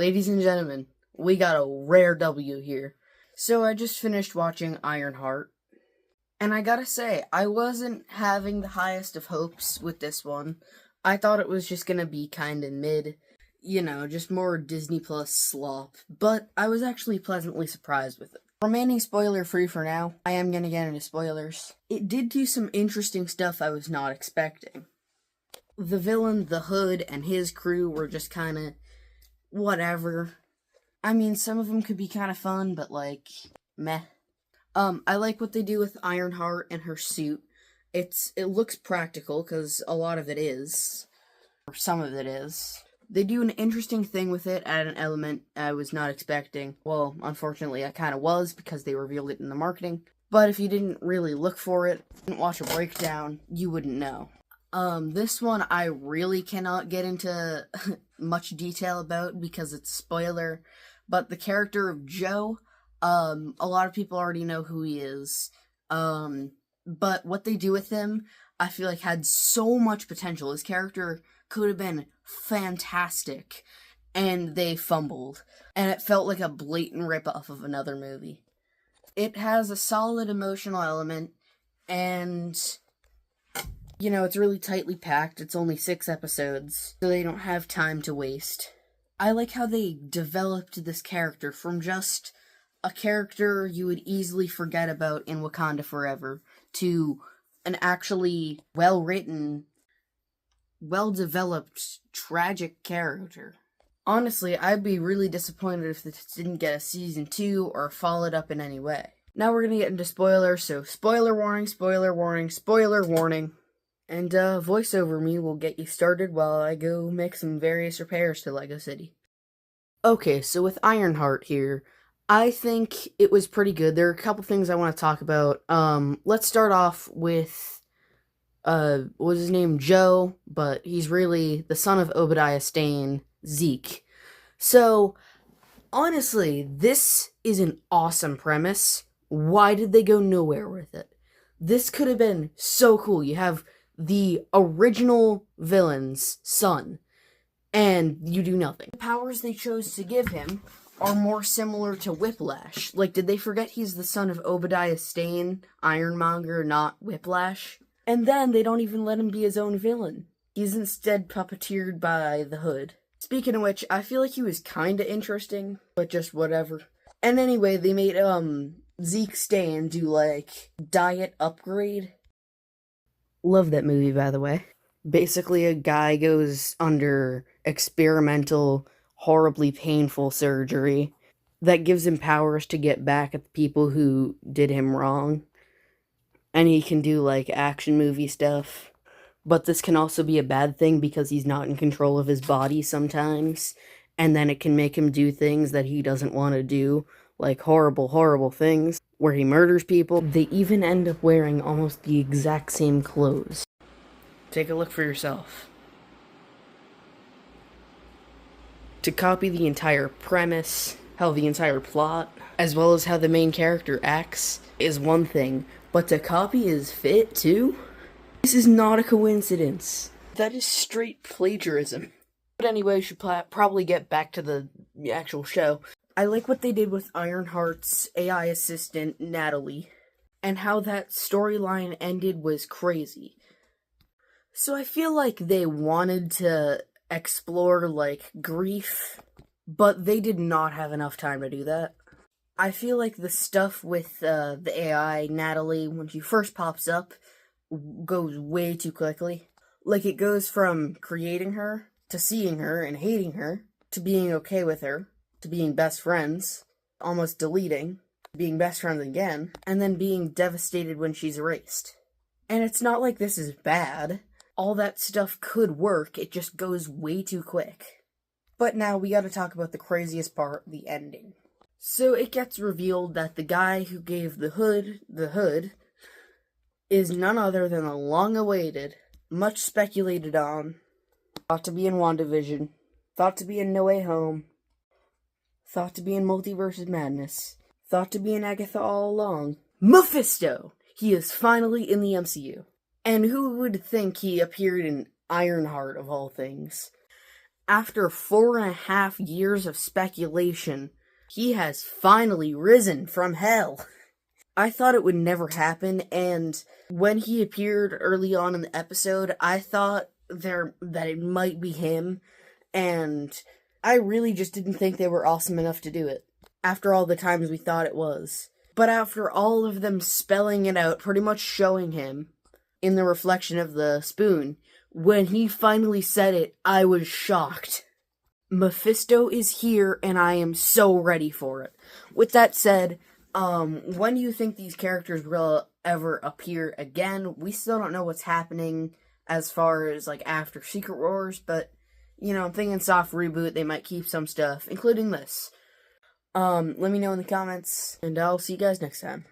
Ladies and gentlemen, we got a rare W here. So I just finished watching Ironheart, and I gotta say, I wasn't having the highest of hopes with this one. I thought it was just gonna be kinda mid, just more Disney Plus slop, but I was actually pleasantly surprised with it. Remaining spoiler free for now, I am gonna get into spoilers. It did do some interesting stuff I was not expecting. The villain, the Hood, and his crew were just kinda whatever. I mean, some of them could be kind of fun, but meh. I like what they do with Ironheart and her suit. It looks practical, because a lot of it is. Or some of it is. They do an interesting thing with it at an element I was not expecting. Well, unfortunately, I kind of was, because they revealed it in the marketing. But if you didn't really look for it, didn't watch a breakdown, you wouldn't know. This one I really cannot get into much detail about because it's a spoiler, but the character of Joe, a lot of people already know who he is, but what they do with him, I feel like had so much potential. His character could have been fantastic, and they fumbled, and it felt like a blatant ripoff of another movie. It has a solid emotional element, and it's really tightly packed. It's only 6 episodes, so they don't have time to waste. I like how they developed this character from just a character you would easily forget about in Wakanda Forever to an actually well-written, well-developed, tragic character. Honestly, I'd be really disappointed if this didn't get a season 2 or follow it up in any way. Now we're gonna get into spoilers, so spoiler warning, spoiler warning, spoiler warning. And voiceover me will get you started while I go make some various repairs to Lego City. Okay, so with Ironheart here, I think it was pretty good. There are a couple things I want to talk about. Let's start off with, what was his name? Joe, but he's really the son of Obadiah Stane, Zeke. So, honestly, this is an awesome premise. Why did they go nowhere with it? This could have been so cool. You have the original villain's son, and you do nothing. The powers they chose to give him are more similar to Whiplash. Did they forget he's the son of Obadiah Stane, Ironmonger, not Whiplash? And then they don't even let him be his own villain. He's instead puppeteered by the Hood. Speaking of which, I feel like he was kinda interesting, but just whatever. And anyway, they made, Zeke Stane do, diet upgrade. Love that movie, by the way. Basically, a guy goes under experimental, horribly painful surgery that gives him powers to get back at the people who did him wrong. And he can do, action movie stuff. But this can also be a bad thing because he's not in control of his body sometimes. And then it can make him do things that he doesn't want to do. Horrible, horrible things, where he murders people. They even end up wearing almost the exact same clothes. Take a look for yourself. To copy the entire premise, how the entire plot, as well as how the main character acts, is one thing, but to copy his fit, too? This is not a coincidence. That is straight plagiarism. But anyway, we should probably get back to the actual show. I like what they did with Ironheart's AI assistant, Natalie, and how that storyline ended was crazy. So I feel like they wanted to explore, grief, but they did not have enough time to do that. I feel like the stuff with the AI, Natalie, when she first pops up, goes way too quickly. It goes from creating her, to seeing her and hating her, to being okay with her, to being best friends, almost deleting, being best friends again, and then being devastated when she's erased. And it's not like this is bad. All that stuff could work, it just goes way too quick. But now we gotta talk about the craziest part, the ending. So it gets revealed that the guy who gave the hood, is none other than the long-awaited, much speculated on, thought to be in WandaVision, thought to be in No Way Home, thought to be in Multiverse of Madness, thought to be in Agatha all along, Mephisto! He is finally in the MCU. And who would think he appeared in Ironheart, of all things? After 4.5 years of speculation, he has finally risen from hell. I thought it would never happen, and when he appeared early on in the episode, I thought that it might be him, and I really just didn't think they were awesome enough to do it, after all the times we thought it was. But after all of them spelling it out, pretty much showing him in the reflection of the spoon, when he finally said it, I was shocked. Mephisto is here, and I am so ready for it. With that said, when do you think these characters will ever appear again? We still don't know what's happening as far as, like, after Secret Wars, but, you know, I'm thinking soft reboot, they might keep some stuff, including this. Let me know in the comments, and I'll see you guys next time.